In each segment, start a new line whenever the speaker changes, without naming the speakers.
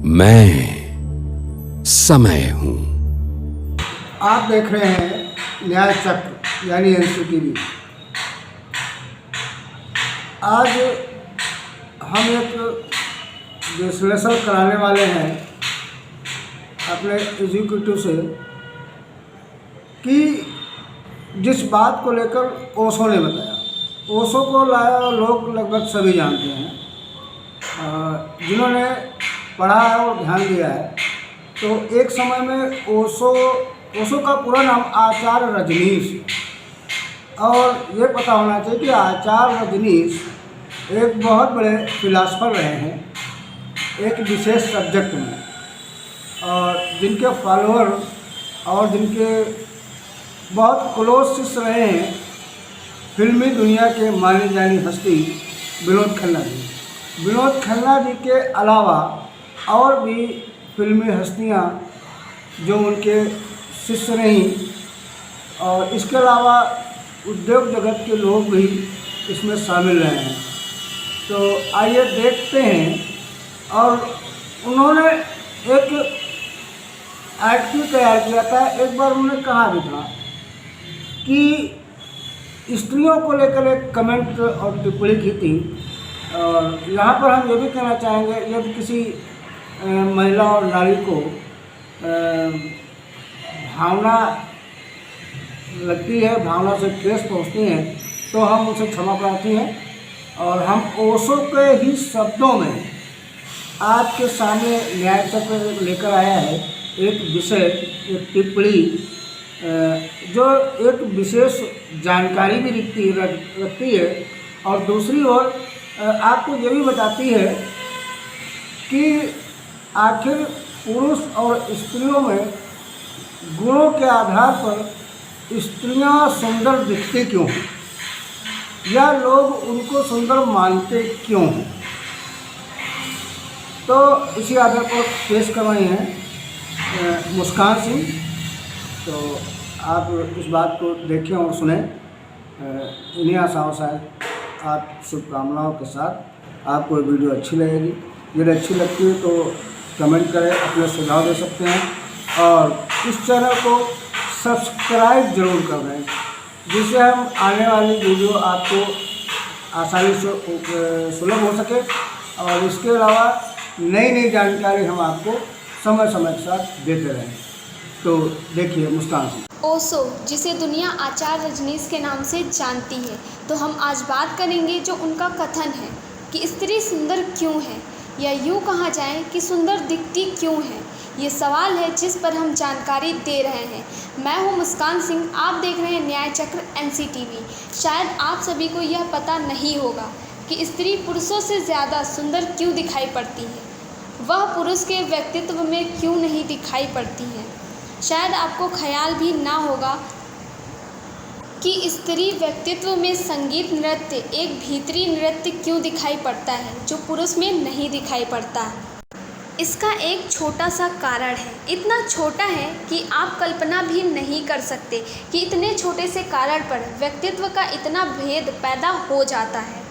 मैं समय हूं।
आप देख रहे हैं न्याय चक्र यानी एनसीटीवी। आज हम एक विश्लेषण कराने वाले हैं अपने एग्जीक्यूटिव से कि जिस बात को लेकर ओशो ने बताया। ओशो को लाया लोग लगभग सभी जानते हैं, जिन्होंने पढ़ा है और ध्यान दिया है। तो एक समय में ओशो का पूरा नाम आचार्य रजनीश, और ये पता होना चाहिए कि आचार्य रजनीश एक बहुत बड़े फिलासफर रहे हैं एक विशेष सब्जेक्ट में, और जिनके फॉलोअर और जिनके बहुत क्लोज शिष्य रहे हैं फिल्मी दुनिया के मानी जानी हस्ती विनोद खन्ना जी। विनोद खन्ना जी के अलावा और भी फिल्मी हस्तियां जो उनके शिष्य रहीं, और इसके अलावा उद्योग जगत के लोग भी इसमें शामिल रहे हैं। तो आइए देखते हैं। और उन्होंने एक आर्टिकल तैयार किया था। एक बार उन्होंने कहा भी था कि स्त्रियों को लेकर एक कमेंट और टिप्पणी की थी, और यहाँ पर हम ये भी कहना चाहेंगे, यदि किसी महिला और नारी को भावना लगती है, भावना से ठेस पहुँचती है, तो हम उसे क्षमा प्रार्थी हैं। और हम ओशो के ही शब्दों में आज के सामने न्याय चक्र लेकर आया है एक विषय, एक टिप्पणी जो एक विशेष जानकारी भी रखती है, और दूसरी ओर आपको ये भी बताती है कि आखिर पुरुष और स्त्रियों में गुणों के आधार पर स्त्रियां सुंदर दिखती क्यों हैं, या लोग उनको सुंदर मानते क्यों हैं। तो इसी आधार पर पेश कर रहे हैं मुस्कान सिंह। तो आप इस बात को देखें और सुने। इन्हीं आशाओं से आप शुभकामनाओं के साथ आपको वीडियो अच्छी लगेगी। यदि अच्छी लगती है तो कमेंट करें, अपने सुझाव दे सकते हैं, और इस चैनल को सब्सक्राइब जरूर कर दें, जिससे हम आने वाली वीडियो आपको आसानी से सुलभ हो सके। और इसके अलावा नई नई जानकारी हम आपको समय समय के साथ देते रहें। तो देखिए मुस्कान सिंह।
ओशो, जिसे दुनिया आचार्य रजनीश के नाम से जानती है, तो हम आज बात करेंगे जो उनका कथन है कि स्त्री सुंदर क्यों है, या यूँ कहा जाए कि सुंदर दिखती क्यों है। ये सवाल है जिस पर हम जानकारी दे रहे हैं। मैं हूँ मुस्कान सिंह, आप देख रहे हैं न्याय चक्र एनसीटीवी। शायद आप सभी को यह पता नहीं होगा कि स्त्री पुरुषों से ज़्यादा सुंदर क्यों दिखाई पड़ती है, वह पुरुष के व्यक्तित्व में क्यों नहीं दिखाई पड़ती है। शायद आपको ख्याल भी ना होगा कि स्त्री व्यक्तित्व में संगीत नृत्य, एक भीतरी नृत्य क्यों दिखाई पड़ता है जो पुरुष में नहीं दिखाई पड़ता। इसका एक छोटा सा कारण है, इतना छोटा है कि आप कल्पना भी नहीं कर सकते कि इतने छोटे से कारण पर व्यक्तित्व का इतना भेद पैदा हो जाता है।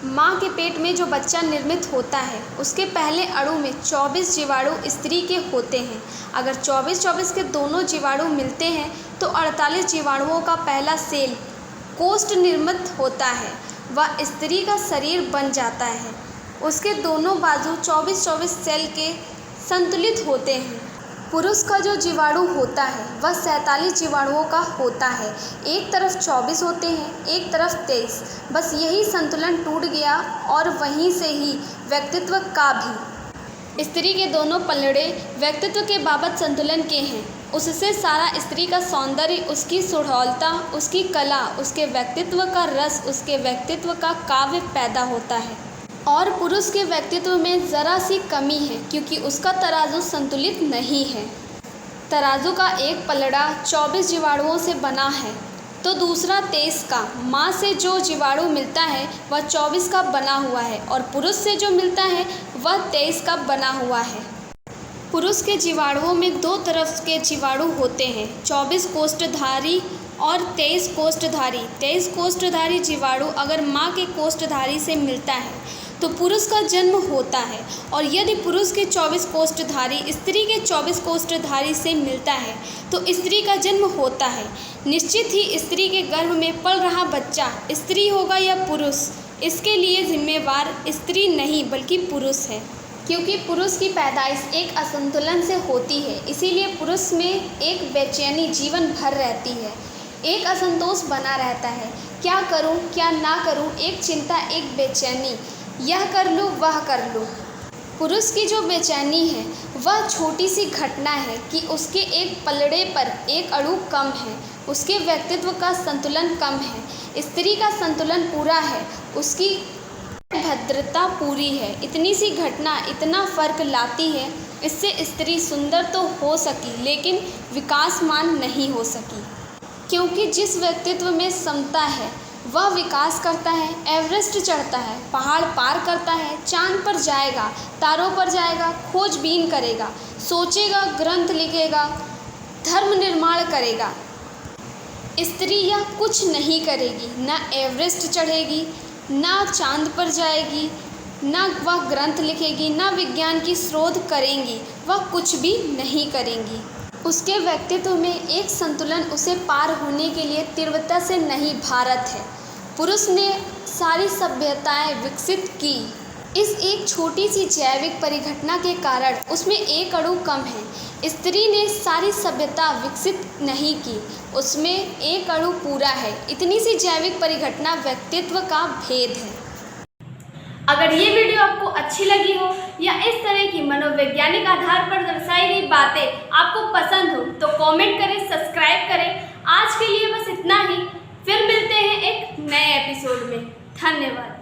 माँ के पेट में जो बच्चा निर्मित होता है, उसके पहले अणु में 24 जीवाणु स्त्री के होते हैं। अगर 24-24 के दोनों जीवाणु मिलते हैं तो 48 जीवाणुओं का पहला सेल कोष्ठ निर्मित होता है, वह स्त्री का शरीर बन जाता है। उसके दोनों बाजू 24-24 सेल के संतुलित होते हैं। पुरुष का जो जीवाणु होता है वह 47 जीवाणुओं का होता है। एक तरफ 24 होते हैं, एक तरफ 23। बस यही संतुलन टूट गया, और वहीं से ही व्यक्तित्व का भी। स्त्री के दोनों पलड़े व्यक्तित्व के बाबत संतुलन के हैं। उससे सारा स्त्री का सौंदर्य, उसकी सुडौलता, उसकी कला, उसके व्यक्तित्व का रस, उसके व्यक्तित्व का काव्य पैदा होता है। और पुरुष के व्यक्तित्व में ज़रा सी कमी है, क्योंकि उसका तराजू संतुलित नहीं है। तराजू का एक पलड़ा 24 जीवाणुओं से बना है, तो दूसरा 23 का। माँ से जो जीवाणु मिलता है वह 24 का बना हुआ है, और पुरुष से जो मिलता है वह 23 का बना हुआ है। पुरुष के जीवाणुओं में दो तरफ के जीवाणु होते हैं, 24 कोष्ठधारी और 23 कोष्ठधारी। 23 कोष्ठधारी जीवाणु अगर माँ के कोष्ठधारी से मिलता है तो पुरुष का जन्म होता है, और यदि पुरुष के 24 कोष्ठधारी स्त्री के 24 कोष्ठधारी से मिलता है तो स्त्री का जन्म होता है। निश्चित ही स्त्री के गर्भ में पल रहा बच्चा स्त्री होगा या पुरुष, इसके लिए जिम्मेवार स्त्री नहीं बल्कि पुरुष है, क्योंकि पुरुष की पैदाइश एक असंतुलन से होती है। इसीलिए पुरुष में एक बेचैनी जीवन भर रहती है, एक असंतोष बना रहता है। क्या करूं, क्या ना करूं, एक चिंता, एक बेचैनी, यह कर लूं, वह कर लूं। पुरुष की जो बेचैनी है वह छोटी सी घटना है कि उसके एक पलड़े पर एक अणु कम है, उसके व्यक्तित्व का संतुलन कम है। स्त्री का संतुलन पूरा है, उसकी भद्रता पूरी है। इतनी सी घटना इतना फर्क लाती है। इससे स्त्री सुंदर तो हो सकी लेकिन विकासमान नहीं हो सकी, क्योंकि जिस व्यक्तित्व में समता है वह विकास करता है, एवरेस्ट चढ़ता है, पहाड़ पार करता है, चांद पर जाएगा, तारों पर जाएगा, खोजबीन करेगा, सोचेगा, ग्रंथ लिखेगा, धर्म निर्माण करेगा। स्त्री यह कुछ नहीं करेगी, ना एवरेस्ट चढ़ेगी, ना चांद पर जाएगी, ना वह ग्रंथ लिखेगी, ना विज्ञान की शोध करेंगी, वह कुछ भी नहीं करेंगी। उसके व्यक्तित्व में एक संतुलन उसे पार होने के लिए तीव्रता से नहीं भारत है। पुरुष ने सारी सभ्यताएं विकसित की, इस एक छोटी सी जैविक परिघटना के कारण उसमें एक अणु कम है। स्त्री ने सारी सभ्यता विकसित नहीं की, उसमें एक अणु पूरा है। इतनी सी जैविक परिघटना व्यक्तित्व का भेद है।
अगर ये वीडियो आपको अच्छी लगी हो या इस तरह की मनोवैज्ञानिक आधार पर दर्शाई गई बातें आपको पसंद हो तो कमेंट करें, सब्सक्राइब करें। आज के लिए बस इतना ही, फिर मिलते हैं एक नए एपिसोड में। धन्यवाद।